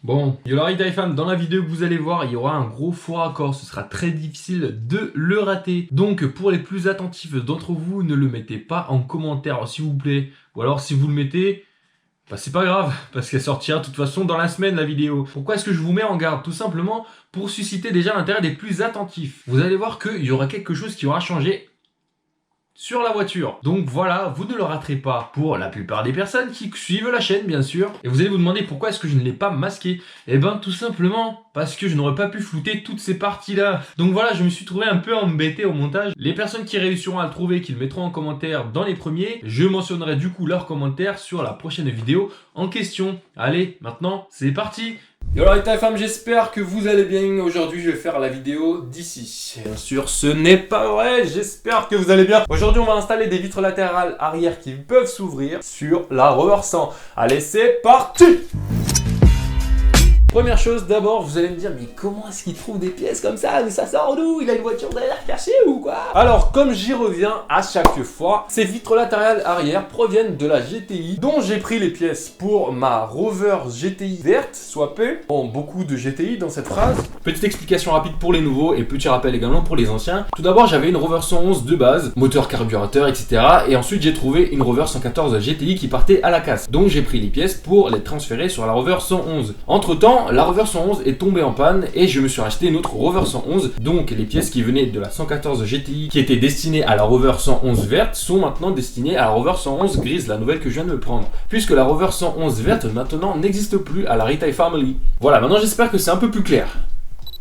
Bon, Yolari Taifam, dans la vidéo que vous allez voir, il y aura un gros faux raccord, ce sera très difficile de le rater. Donc pour les plus attentifs d'entre vous, ne le mettez pas en commentaire s'il vous plaît. Ou alors si vous le mettez, bah c'est pas grave, parce qu'elle sortira de toute façon dans la semaine la vidéo. Pourquoi est-ce que je vous mets en garde? Tout simplement pour susciter déjà l'intérêt des plus attentifs. Vous allez voir qu'il y aura quelque chose qui aura changé sur la voiture. Donc voilà, vous ne le raterez pas pour la plupart des personnes qui suivent la chaîne bien sûr. Et vous allez vous demander pourquoi est-ce que je ne l'ai pas masqué. Eh ben tout simplement parce que je n'aurais pas pu flouter toutes ces parties là. Donc voilà, je me suis trouvé un peu embêté au montage. Les personnes qui réussiront à le trouver, qui le mettront en commentaire dans les premiers, je mentionnerai du coup leurs commentaires sur la prochaine vidéo en question. Allez, maintenant c'est parti. Yo la femme, j'espère que vous allez bien. Aujourd'hui je vais faire la vidéo d'ici. Bien sûr ce n'est pas vrai, j'espère que vous allez bien. Aujourd'hui on va installer des vitres latérales arrière qui peuvent s'ouvrir sur la Rover 100. Allez c'est parti. Première chose, d'abord, vous allez me dire, mais comment est-ce qu'il trouve des pièces comme ça? Mais ça sort d'où? Il a une voiture derrière cachée ou quoi? Alors, comme j'y reviens à chaque fois, ces vitres latérales arrière proviennent de la GTI, dont j'ai pris les pièces pour ma Rover GTI verte, soit P. Bon, beaucoup de GTI dans cette phrase. Petite explication rapide pour les nouveaux et petit rappel également pour les anciens. Tout d'abord, j'avais une Rover 111 de base, moteur, carburateur, etc. Et ensuite, j'ai trouvé une Rover 114 GTI qui partait à la casse. Donc, j'ai pris les pièces pour les transférer sur la Rover 111. Entre-temps, la Rover 111 est tombée en panne et je me suis racheté une autre Rover 111. Donc les pièces qui venaient de la 114 GTI qui étaient destinées à la Rover 111 verte sont maintenant destinées à la Rover 111 grise, la nouvelle que je viens de me prendre. Puisque la Rover 111 verte maintenant n'existe plus à la Retail Family. Voilà, maintenant j'espère que c'est un peu plus clair.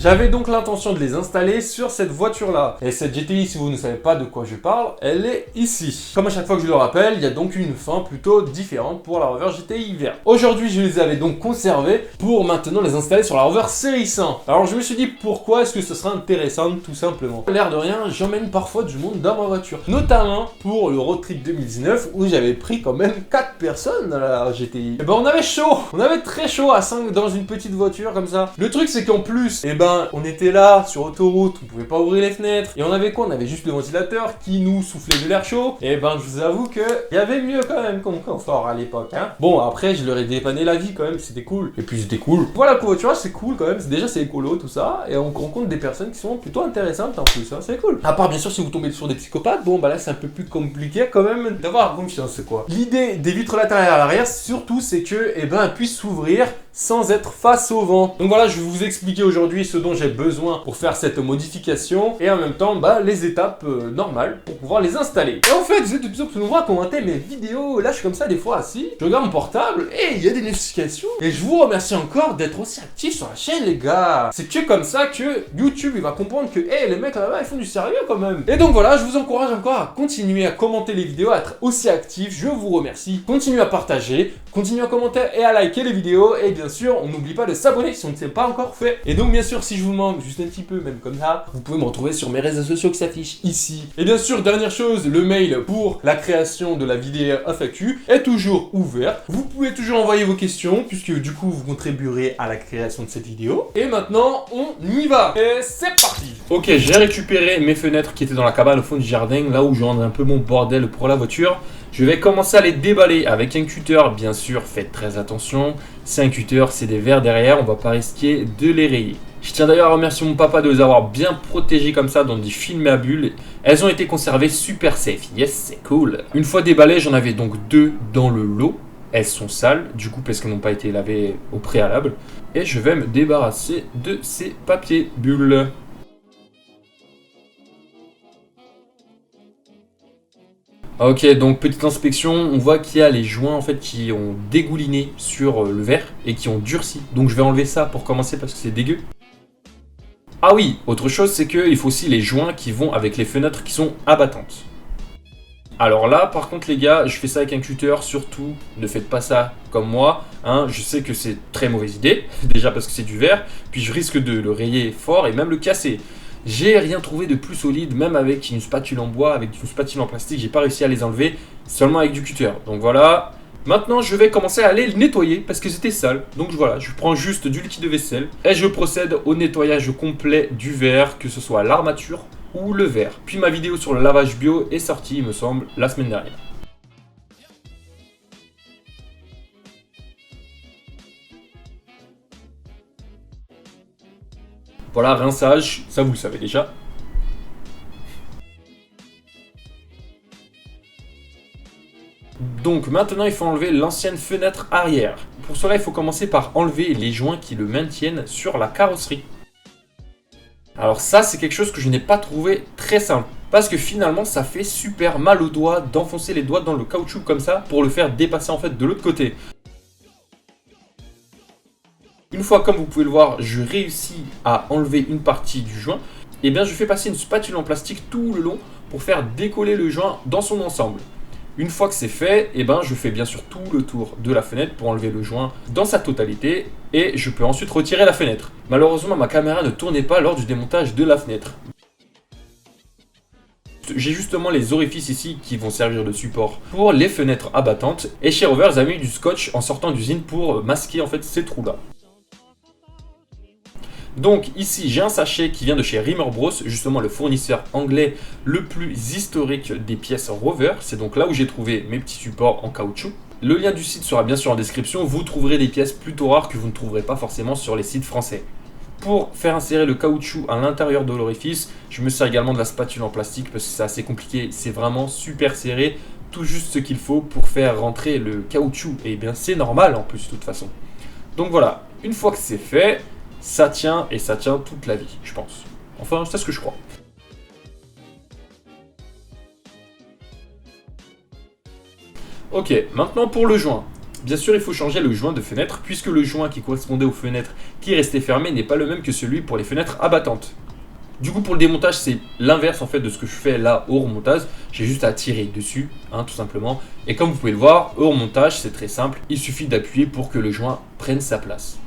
J'avais donc l'intention de les installer sur cette voiture-là. Et cette GTI, si vous ne savez pas de quoi je parle, elle est ici. Comme à chaque fois que je le rappelle, il y a donc une fin plutôt différente pour la Rover GTI verte. Aujourd'hui, je les avais donc conservées pour maintenant les installer sur la Rover Série 100. Alors je me suis dit, pourquoi est-ce que ce serait intéressant tout simplement? L'air de rien, j'emmène parfois du monde dans ma voiture. Notamment pour le road trip 2019 où j'avais pris quand même 4 personnes dans la GTI. Et ben on avait chaud, on avait très chaud à 5 dans une petite voiture comme ça. Le truc c'est qu'en plus, et ben on était là sur autoroute, on pouvait pas ouvrir les fenêtres. Et on avait quoi? On avait juste le ventilateur qui nous soufflait de l'air chaud. Et ben je vous avoue que il y avait mieux quand même comme confort à l'époque. Hein. Bon après je leur ai dépanné la vie quand même, c'était cool. Et puis c'était cool. Voilà, le covoiturage c'est cool quand même. Déjà c'est écolo tout ça. Et on rencontre des personnes qui sont plutôt intéressantes en plus. Hein. C'est cool. À part bien sûr si vous tombez sur des psychopathes, bon bah là c'est un peu plus compliqué quand même d'avoir confiance quoi. L'idée des vitres latérales à l'arrière surtout c'est que elles puissent s'ouvrir sans être face au vent. Donc voilà, je vais vous expliquer aujourd'hui ce dont j'ai besoin pour faire cette modification et en même temps les étapes normales pour pouvoir les installer. Et en fait, vous êtes de plus en plus nombreux à commenter mes vidéos. Là, je suis comme ça des fois assis, je regarde mon portable et il y a des notifications. Et je vous remercie encore d'être aussi actifs sur la chaîne, les gars. C'est que comme ça que YouTube il va comprendre que les mecs là-bas ils font du sérieux quand même. Et donc voilà, je vous encourage encore à continuer à commenter les vidéos, à être aussi actifs. Je vous remercie. Continuez à partager, continuez à commenter et à liker les vidéos. Et bien sûr, on n'oublie pas de s'abonner si on ne s'est pas encore fait. Et donc bien sûr, si je vous manque juste un petit peu, même comme ça, vous pouvez me retrouver sur mes réseaux sociaux qui s'affichent ici. Et bien sûr, dernière chose, le mail pour la création de la vidéo FAQ est toujours ouvert. Vous pouvez toujours envoyer vos questions, puisque du coup, vous contribuerez à la création de cette vidéo. Et maintenant, on y va. Et c'est parti. Ok, j'ai récupéré mes fenêtres qui étaient dans la cabane au fond du jardin, là où je rends un peu mon bordel pour la voiture. Je vais commencer à les déballer avec un cutter, bien sûr, faites très attention. C'est un cutter, c'est des verres derrière, on va pas risquer de les rayer. Je tiens d'ailleurs à remercier mon papa de les avoir bien protégés comme ça dans des films à bulles. Elles ont été conservées super safe, yes, c'est cool. Une fois déballées, j'en avais donc 2 dans le lot. Elles sont sales, du coup, parce qu'elles n'ont pas été lavées au préalable. Et je vais me débarrasser de ces papiers bulles. Ok, donc petite inspection, on voit qu'il y a les joints en fait qui ont dégouliné sur le verre et qui ont durci. Donc je vais enlever ça pour commencer parce que c'est dégueu. Ah oui, autre chose c'est qu'il faut aussi les joints qui vont avec les fenêtres qui sont abattantes. Alors là par contre les gars, je fais ça avec un cutter, surtout ne faites pas ça comme moi. Hein, je sais que c'est très mauvaise idée, déjà parce que c'est du verre, puis je risque de le rayer fort et même le casser. J'ai rien trouvé de plus solide, même avec une spatule en bois, avec une spatule en plastique, j'ai pas réussi à les enlever, seulement avec du cutter. Donc voilà. Maintenant, je vais commencer à les nettoyer parce que c'était sale. Donc voilà, je prends juste du liquide de vaisselle et je procède au nettoyage complet du verre, que ce soit l'armature ou le verre. Puis ma vidéo sur le lavage bio est sortie, il me semble, la semaine dernière. Voilà, rinçage, ça vous le savez déjà. Donc maintenant il faut enlever l'ancienne fenêtre arrière. Pour cela il faut commencer par enlever les joints qui le maintiennent sur la carrosserie. Alors ça c'est quelque chose que je n'ai pas trouvé très simple. Parce que finalement ça fait super mal aux doigts d'enfoncer les doigts dans le caoutchouc comme ça pour le faire dépasser en fait de l'autre côté. Une fois, comme vous pouvez le voir, je réussis à enlever une partie du joint. Et bien je fais passer une spatule en plastique tout le long pour faire décoller le joint dans son ensemble. Une fois que c'est fait, eh ben, je fais bien sûr tout le tour de la fenêtre pour enlever le joint dans sa totalité et je peux ensuite retirer la fenêtre. Malheureusement, ma caméra ne tournait pas lors du démontage de la fenêtre. J'ai justement les orifices ici qui vont servir de support pour les fenêtres abattantes et chez Rovers a mis du scotch en sortant d'usine pour masquer en fait ces trous là. Donc ici j'ai un sachet qui vient de chez Rimmer Bros, justement le fournisseur anglais le plus historique des pièces Rover. C'est donc là où j'ai trouvé mes petits supports en caoutchouc. Le lien du site sera bien sûr en description, vous trouverez des pièces plutôt rares que vous ne trouverez pas forcément sur les sites français. Pour faire insérer le caoutchouc à l'intérieur de l'orifice, je me sers également de la spatule en plastique parce que c'est assez compliqué, c'est vraiment super serré, tout juste ce qu'il faut pour faire rentrer le caoutchouc. Et bien c'est normal en plus de toute façon. Donc voilà, une fois que c'est fait, ça tient et ça tient toute la vie, je pense. Enfin, c'est ce que je crois. Ok, maintenant pour le joint. Bien sûr, il faut changer le joint de fenêtre puisque le joint qui correspondait aux fenêtres qui restaient fermées n'est pas le même que celui pour les fenêtres abattantes. Du coup, pour le démontage, c'est l'inverse en fait de ce que je fais là au remontage. J'ai juste à tirer dessus, tout simplement. Et comme vous pouvez le voir, au remontage, c'est très simple. Il suffit d'appuyer pour que le joint prenne sa place.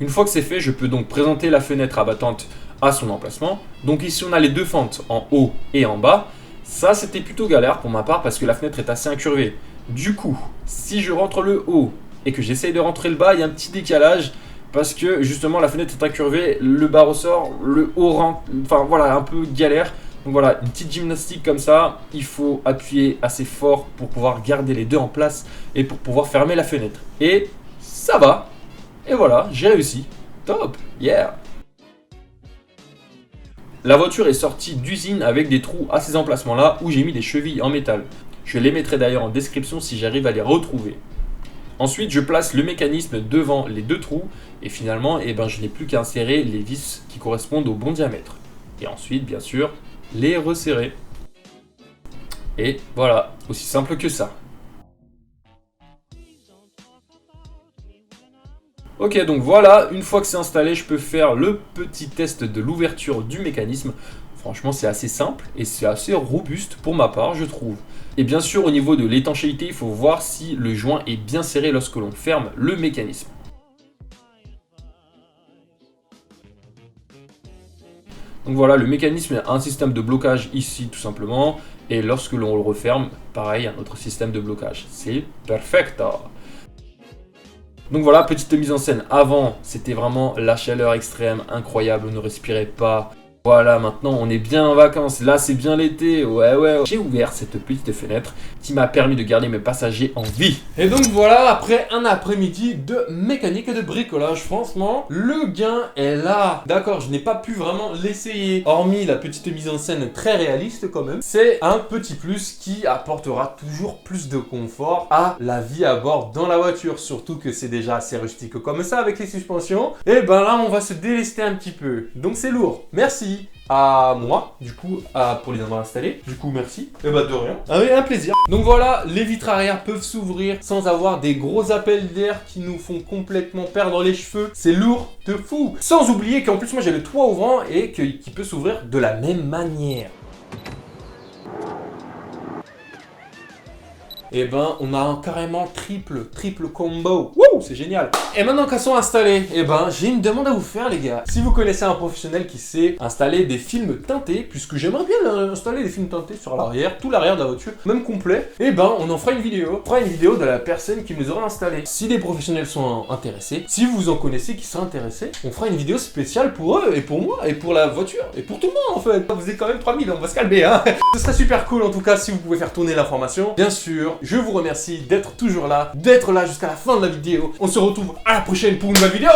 Une fois que c'est fait, je peux donc présenter la fenêtre abattante à son emplacement. Donc ici, on a les deux fentes en haut et en bas. Ça, c'était plutôt galère pour ma part parce que la fenêtre est assez incurvée. Du coup, si je rentre le haut et que j'essaye de rentrer le bas, il y a un petit décalage parce que justement la fenêtre est incurvée, le bas ressort, le haut rentre, enfin voilà, un peu galère. Donc voilà, une petite gymnastique comme ça, il faut appuyer assez fort pour pouvoir garder les deux en place et pour pouvoir fermer la fenêtre. Et ça va. Et voilà, j'ai réussi. Top, yeah. La voiture est sortie d'usine avec des trous à ces emplacements-là où j'ai mis des chevilles en métal. Je les mettrai d'ailleurs en description si j'arrive à les retrouver. Ensuite, je place le mécanisme devant les deux trous et finalement, je n'ai plus qu'à insérer les vis qui correspondent au bon diamètre. Et ensuite, bien sûr, les resserrer. Et voilà, aussi simple que ça. Ok, donc voilà, une fois que c'est installé, je peux faire le petit test de l'ouverture du mécanisme. Franchement, c'est assez simple et c'est assez robuste pour ma part, je trouve. Et bien sûr, au niveau de l'étanchéité, il faut voir si le joint est bien serré lorsque l'on ferme le mécanisme. Donc voilà, le mécanisme a un système de blocage ici tout simplement. Et lorsque l'on le referme, pareil, un autre système de blocage. C'est perfecto. Donc voilà, petite mise en scène. Avant, c'était vraiment la chaleur extrême, incroyable, on ne respirait pas. Voilà, maintenant on est bien en vacances, là c'est bien l'été, ouais. J'ai ouvert cette petite fenêtre qui m'a permis de garder mes passagers en vie. Et donc voilà, après un après-midi de mécanique et de bricolage, franchement, le gain est là. D'accord, je n'ai pas pu vraiment l'essayer, hormis la petite mise en scène très réaliste quand même. C'est un petit plus qui apportera toujours plus de confort à la vie à bord dans la voiture, surtout que c'est déjà assez rustique comme ça avec les suspensions. Et ben là, on va se délester un petit peu, donc c'est lourd. Merci à moi, du coup, pour les avoir installés. Du coup, merci. Et bah de rien. Ah oui, un plaisir. Donc voilà, les vitres arrière peuvent s'ouvrir sans avoir des gros appels d'air qui nous font complètement perdre les cheveux. C'est lourd de fou. Sans oublier qu'en plus, moi j'ai le toit ouvrant et qui peut s'ouvrir de la même manière. Et ben on a un carrément triple combo. Wouh, c'est génial. Et maintenant qu'elles sont installées, j'ai une demande à vous faire les gars. Si vous connaissez un professionnel qui sait installer des films teintés, puisque j'aimerais bien installer des films teintés sur l'arrière, tout l'arrière de la voiture, même complet, on en fera une vidéo. On fera une vidéo de la personne qui nous aura installé. Si les professionnels sont intéressés, si vous en connaissez qui sont intéressés, on fera une vidéo spéciale pour eux et pour moi et pour la voiture et pour tout le monde en fait. Vous êtes quand même 3000, on va se calmer hein. Ce serait super cool en tout cas si vous pouvez faire tourner l'information. Bien sûr, je vous remercie d'être toujours là, d'être là jusqu'à la fin de la vidéo. On se retrouve à la prochaine pour une nouvelle vidéo.